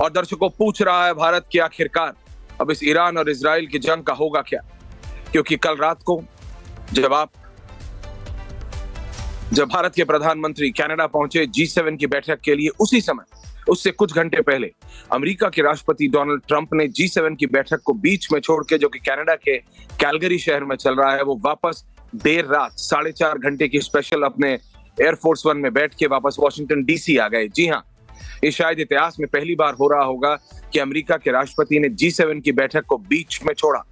और दर्शकों पूछ रहा है भारत कि आखिरकार अब इस ईरान और इजराइल की जंग का होगा क्या? क्योंकि कल रात को जब भारत के प्रधानमंत्री कनाडा पहुंचे G7 की बैठक के लिए, उसी समय उससे कुछ घंटे पहले अमेरिका के राष्ट्रपति डोनाल्ड ट्रंप ने G7 की बैठक को बीच में छोड़ के, जो कि कनाडा के कैलगरी शहर में चल रहा है, वो वापस देर रात 4.5 घंटे की स्पेशल अपने एयरफोर्स वन में बैठ के वापस वॉशिंगटन DC आ गए। जी हाँ, ये शायद इतिहास में पहली बार हो रहा होगा कि अमेरिका के राष्ट्रपति ने G7 की बैठक को बीच में छोड़ा।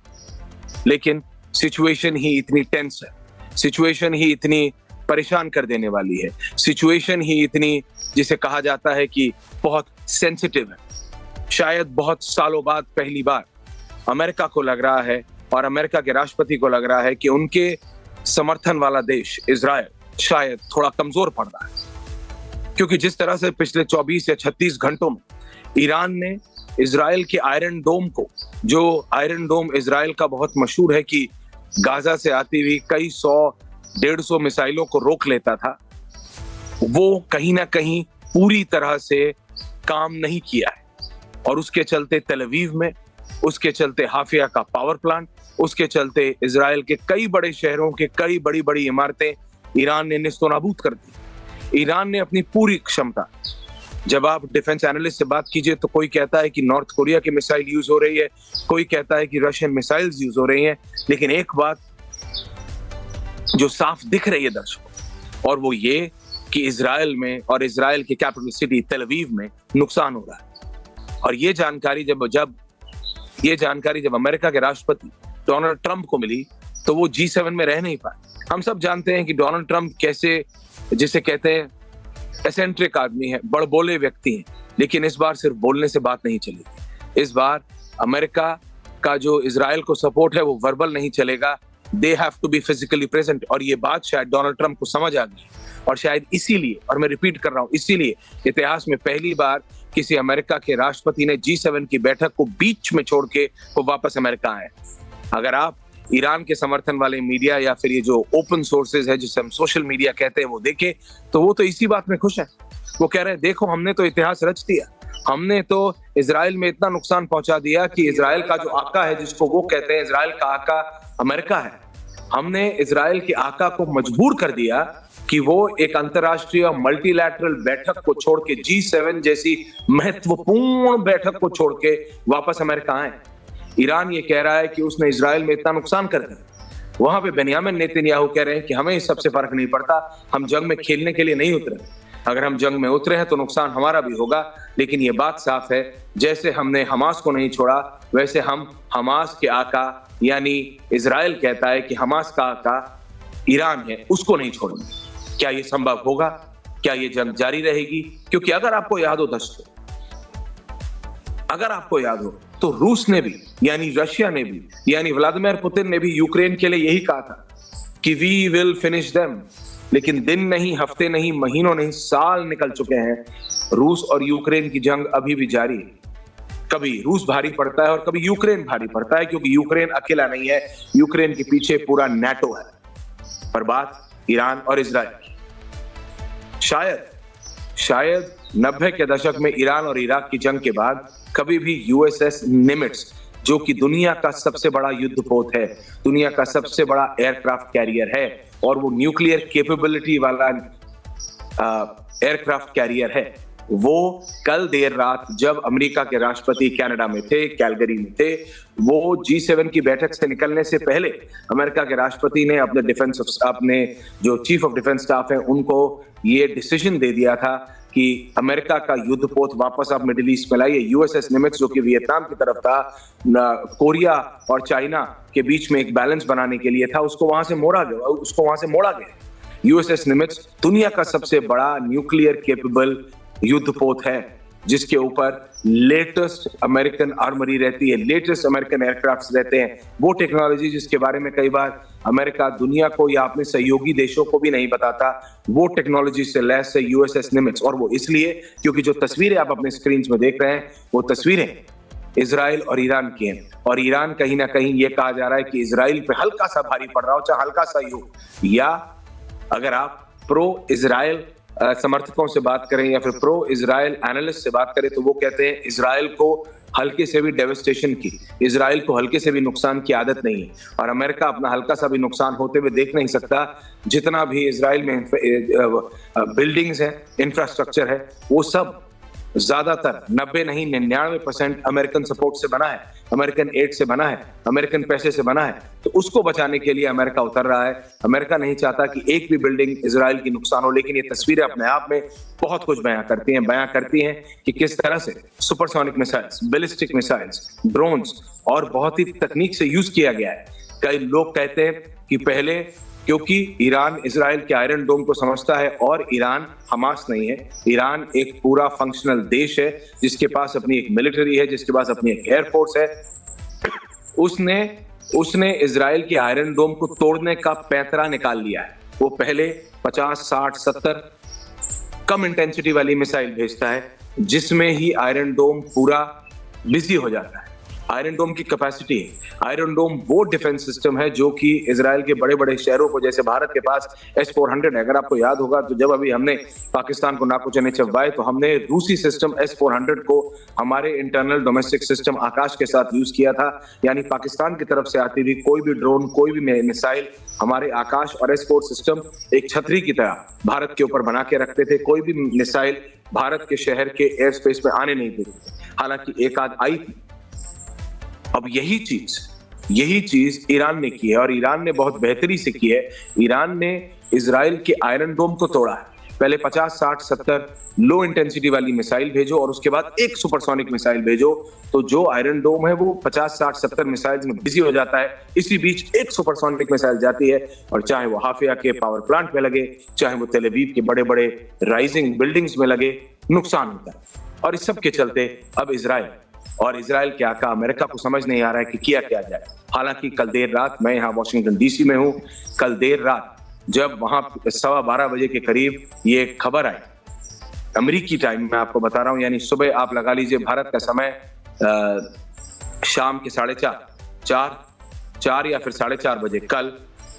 लेकिन सिचुएशन ही इतनी टेंस है, सिचुएशन ही इतनी परेशान कर देने वाली है, सिचुएशन ही इतनी, जिसे कहा जाता है कि बहुत सेंसिटिव है। शायद बहुत सालों बाद पहली बार अमेरिका को लग रहा है और अमेरिका के राष्ट्रपति को लग रहा है कि उनके समर्थन वाला देश इजराइल शायद थोड़ा कमजोर पड़ रहा है। क्योंकि जिस तरह से पिछले 24 या 36 घंटों में ईरान ने इजराइल के आयरन डोम को, जो आयरन डोम इजराइल का बहुत मशहूर है कि गाजा से आती हुई कई 100-150 मिसाइलों को रोक लेता था, वो कहीं ना कहीं पूरी तरह से काम नहीं किया है। और उसके चलते तेल अवीव में, उसके चलते हाफिया का पावर प्लांट, उसके चलते इजराइल के कई बड़े शहरों के कई बड़ी बड़ी इमारतें ईरान ने नेस्तनाबूद कर दी। ईरान ने अपनी पूरी क्षमता, जब आप डिफेंस एनालिस्ट से बात कीजिए तो कोई कहता है कि नॉर्थ कोरिया की मिसाइल यूज हो रही है, कोई कहता है कि रशियन मिसाइल्स यूज हो रही हैं, लेकिन एक बात जो साफ दिख रही है दर्शकों, और वो ये कि इजराइल में और इजराइल की कैपिटल सिटी तेल अवीव में नुकसान हो रहा है। और ये जानकारी जब अमेरिका के राष्ट्रपति डोनाल्ड ट्रंप को मिली तो वो G7 में रह नहीं पाए। हम सब जानते हैं कि डोनाल्ड ट्रंप कैसे, जिसे कहते हैं एसेंट्रिक आदमी है, बड़बोले व्यक्ति हैं, लेकिन इस बार सिर्फ बोलने से बात नहीं चलेगी। इस बार अमेरिका का जो इजराइल को सपोर्ट है वो वर्बल नहीं चलेगा, they have to be physically present. और ये बात शायद डोनाल्ड ट्रंप को समझ आ गई, और शायद इसीलिए, और मैं रिपीट कर रहा हूं, इसीलिए इतिहास में पहली बार किसी अमेरिका के राष्ट्रपति ने G7 की बैठक को बीच में छोड़ के वो वापस अमेरिका आए। अगर आप ईरान के समर्थन वाले मीडिया या फिर ये जो ओपन सोर्सेज है जिसे हम सोशल मीडिया कहते हैं वो देखें, तो वो तो इसी बात में खुश है। वो कह रहे हैं देखो हमने तो इतिहास रच दिया, हमने तो इजराइल में इतना नुकसान पहुंचा दिया कि इजराइल का जो आका है, जिसको वो कहते हैं इजराइल का आका अमेरिका है, हमने इजराइल के आका को मजबूर कर दिया कि वो एक अंतरराष्ट्रीय मल्टीलैटरल बैठक को छोड़ के, G7 जैसी महत्वपूर्ण बैठक को छोड़ के वापस अमेरिका आए। ईरान ये कह रहा है कि उसने इजराइल में इतना नुकसान कर दिया। वहां पे बेंयामिन नेतन्याहू कह रहे हैं कि हमें इस सबसे फर्क नहीं पड़ता, हम जंग में खेलने के लिए नहीं उतरे, अगर हम जंग में उतरे हैं तो नुकसान हमारा भी होगा। लेकिन ये बात साफ है, जैसे हमने हमास को नहीं छोड़ा, वैसे हम हमास के आका यानी इजराइल कहता है कि हमास का आका ईरान है, उसको नहीं छोड़ेंगे। क्या ये संभव होगा? क्या ये जंग जारी रहेगी? क्योंकि अगर आपको याद हो दोस्तों, अगर आपको याद हो तो रूस ने भी, यानी रशिया ने भी, यानी व्लादिमीर पुतिन ने भी यूक्रेन के लिए यही कहा था कि वी विल फिनिश देम। लेकिन दिन नहीं, हफ्ते नहीं, महीनों नहीं, साल निकल चुके हैं, रूस और यूक्रेन की जंग अभी भी जारी है। कभी रूस भारी पड़ता है और कभी यूक्रेन भारी पड़ता है, क्योंकि यूक्रेन अकेला नहीं है, यूक्रेन के पीछे पूरा NATO है। पर बात ईरान और इजराइल की। शायद 90 के दशक में ईरान और इराक की जंग के बाद कभी भी USS निमिट्ज, जो कि दुनिया का सबसे बड़ा युद्धपोत है, दुनिया का सबसे बड़ा एयरक्राफ्ट कैरियर है, और वो न्यूक्लियर कैपेबिलिटी वाला एयरक्राफ्ट कैरियर है, वो कल देर रात जब अमेरिका के राष्ट्रपति कनाडा में थे, कैलगरी में थे, वो G7 की बैठक से निकलने से पहले अमेरिका के राष्ट्रपति ने अपने जो चीफ ऑफ डिफेंस स्टाफ है उनको ये डिसीजन दे दिया था कि अमेरिका का युद्धपोत वापस आप मिडिल ईस्ट में लाइए। USS निमित्ज, जो कि वियतनाम की तरफ था, कोरिया और चाइना के बीच में एक बैलेंस बनाने के लिए था, उसको वहां से मोड़ा गया। USS निमित्ज दुनिया का सबसे बड़ा न्यूक्लियर कैपेबल युद्धपोत है, जिसके ऊपर लेटेस्ट अमेरिकन आर्मरी रहती है, लेटेस्ट अमेरिकन एयरक्राफ्ट्स रहते हैं, वो टेक्नोलॉजी जिसके बारे में कई बार अमेरिका दुनिया को या अपने सहयोगी देशों को भी नहीं बताता, वो टेक्नोलॉजी से लैस है USS निमित्ज। और वो इसलिए क्योंकि जो तस्वीरें आप अपने स्क्रीन में देख रहे हैं वो तस्वीरें इजराइल और ईरान की हैं, और ईरान कहीं ना कहीं ये कहा जा रहा है कि इजराइल पे हल्का सा भारी पड़ रहा हो, चाहे हल्का सा ही हो, या अगर आप प्रो इजराइल समर्थकों से बात करें या फिर प्रो इजराइल एनालिस्ट से बात करें तो वो कहते हैं इजराइल को हल्के से भी डेवस्टेशन की, इजराइल को हल्के से भी नुकसान की आदत नहीं है और अमेरिका अपना हल्का सा भी नुकसान होते हुए देख नहीं सकता। जितना भी इजराइल में बिल्डिंग्स है, इंफ्रास्ट्रक्चर है, वो सब ज्यादातर 90 नहीं 99% अमेरिकन सपोर्ट से बना है, अमेरिकन एड से बना है, अमेरिकन पैसे से बना है। तो उसको बचाने के लिए अमेरिका उतर रहा है। अमेरिका नहीं चाहता कि एक भी बिल्डिंग इजराइल की नुकसान हो, लेकिन ये तस्वीरें अपने आप में बहुत कुछ बयां करती हैं कि किस तरह से supersonic missiles, ballistic missiles, drones और बहुत ही तकनीक से यूज किया गया है। कई लोग कहते हैं कि पहले क्योंकि ईरान इजराइल के आयरन डोम को समझता है और ईरान हमास नहीं है, ईरान एक पूरा फंक्शनल देश है जिसके पास अपनी एक मिलिट्री है, जिसके पास अपनी एक एयरफोर्स है। उसने इजराइल के आयरन डोम को तोड़ने का पैंतरा निकाल लिया है। वो पहले 50, 60, 70 कम इंटेंसिटी वाली मिसाइल भेजता है जिसमें ही आयरन डोम पूरा बिजी हो जाता है। आयरन डोम की कैपेसिटी है, आयरन डोम वो डिफेंस सिस्टम है जो कि इजराइल के बड़े बड़े शहरों को, जैसे भारत के पास S-400 है। अगर आपको याद होगा तो जब अभी हमने पाकिस्तान को नाको चने चबवाए तो हमने रूसी सिस्टम S-400 को हमारे इंटरनल डोमेस्टिक सिस्टम आकाश के साथ यूज किया था। यानी पाकिस्तान की तरफ से आती हुई कोई भी ड्रोन, कोई भी मिसाइल हमारे आकाश और S-4 सिस्टम एक छतरी की तरह भारत के ऊपर बना के रखते थे। कोई भी मिसाइल भारत के शहर के एयर स्पेस में आने नहीं देते, हालांकि एक आध आई थी। अब यही चीज ईरान ने की है और ईरान ने बहुत बेहतरी से की है। ईरान ने इजराइल के आयरन डोम को तोड़ा है। पहले 50, 60, 70 लो इंटेंसिटी वाली मिसाइल भेजो और उसके बाद एक सुपरसोनिक मिसाइल भेजो, तो जो आयरन डोम है वो 50, 60, 70 मिसाइल्स में बिजी हो जाता है। इसी बीच एक सुपरसोनिक मिसाइल जाती है और चाहे वो हाफिया के पावर प्लांट में लगे, चाहे वो तेल अवीव के बड़े बड़े राइजिंग बिल्डिंग्स में लगे, नुकसान होता है। और इस सब के चलते अब इजराइल के आका अमेरिका को समझ नहीं आ रहा है कि किया क्या जाए। हालांकि कल देर रात, मैं यहाँ वॉशिंगटन डीसी में हूँ, कल देर रात जब वहां 12:15 बजे के करीब ये खबर आई, अमेरिकी टाइम में आपको बता रहा हूँ, यानी सुबह आप लगा लीजिए भारत का समय शाम के 4:30 या फिर 4:30 बजे कल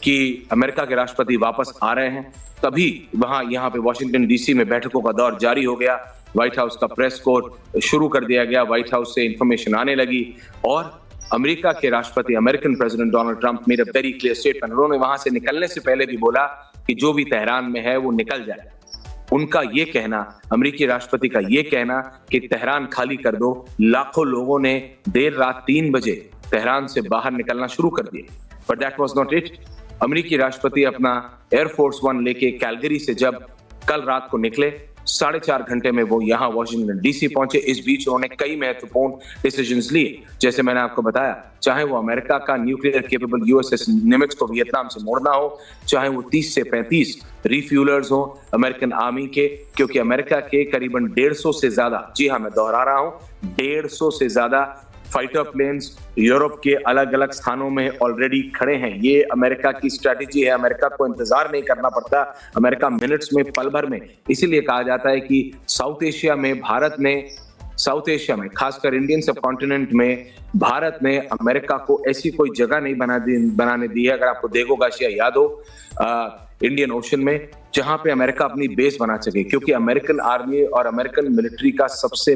कि अमेरिका के राष्ट्रपति वापस आ रहे हैं, तभी यहाँ पे वॉशिंगटन डीसी में बैठकों का दौर जारी हो गया। व्हाइट हाउस का प्रेस कोर शुरू कर दिया गया, व्हाइट हाउस से इंफॉर्मेशन आने लगी और अमेरिका के राष्ट्रपति, American president Donald Trump made a very clear statement. उन्होंने वहां से निकलने से पहले भी बोला कि जो भी तेहरान में है वो निकल जाए। उनका ये कहना, अमेरिकी राष्ट्रपति का ये कहना कि तेहरान खाली कर दो, लाखों लोगों ने देर रात 3 बजे तेहरान से बाहर निकलना शुरू कर दिए। But that was not it. अमेरिकी राष्ट्रपति अपना एयरफोर्स 1 लेके कैलगरी से जब कल रात को निकले, 4.5 घंटे में वो यहाँ वॉशिंगटन डीसी पहुंचे। इस बीच उन्होंने कई महत्वपूर्ण डिसीजंस लिए, जैसे मैंने आपको बताया, चाहे वो अमेरिका का न्यूक्लियर केपेबल USS निमित्ज को वियतनाम से मोड़ना हो, चाहे वो 30 से 35 रिफ्यूलर्स हो अमेरिकन आर्मी के, क्योंकि अमेरिका के करीबन 150 से ज्यादा, जी हाँ मैं दोहरा रहा हूँ, 150 से ज्यादा फाइटर प्लेन्स यूरोप के अलग अलग स्थानों में ऑलरेडी खड़े हैं। ये अमेरिका की स्ट्रैटेजी है, अमेरिका को इंतजार नहीं करना पड़ता, अमेरिका मिनट्स में, पल भर में। इसीलिए कहा जाता है कि साउथ एशिया में खासकर इंडियन सब कॉन्टिनेंट में भारत ने अमेरिका को ऐसी कोई जगह नहीं बनाने दी है, अगर आपको देगो गाशिया याद हो, इंडियन ओशन में, जहां पे अमेरिका अपनी बेस बना सके। क्योंकि अमेरिकन आर्मी और अमेरिकन मिलिट्री का सबसे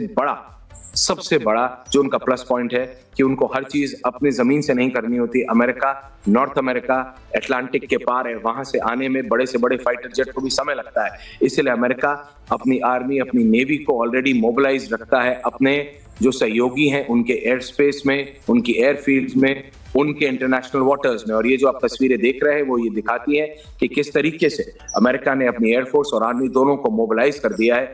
बड़ा जो उनका प्लस पॉइंट है कि उनको हर चीज अपनी जमीन से नहीं करनी होती। अमेरिका, नॉर्थ अमेरिका अटलांटिक के पार है, वहां से आने में बड़े से बड़े फाइटर जेट को भी समय लगता है। इसलिए अमेरिका अपनी आर्मी, अपनी नेवी को ऑलरेडी मोबिलाइज रखता है अपने जो सहयोगी हैं उनके एयर स्पेस में, उनकी एयरफील्ड्स में, उनके इंटरनेशनल वाटर्स में। और ये जो आप तस्वीरें देख रहे हैं वो ये दिखाती है कि किस तरीके से अमेरिका ने अपनी एयरफोर्स और आर्मी दोनों को मोबिलाइज कर दिया है।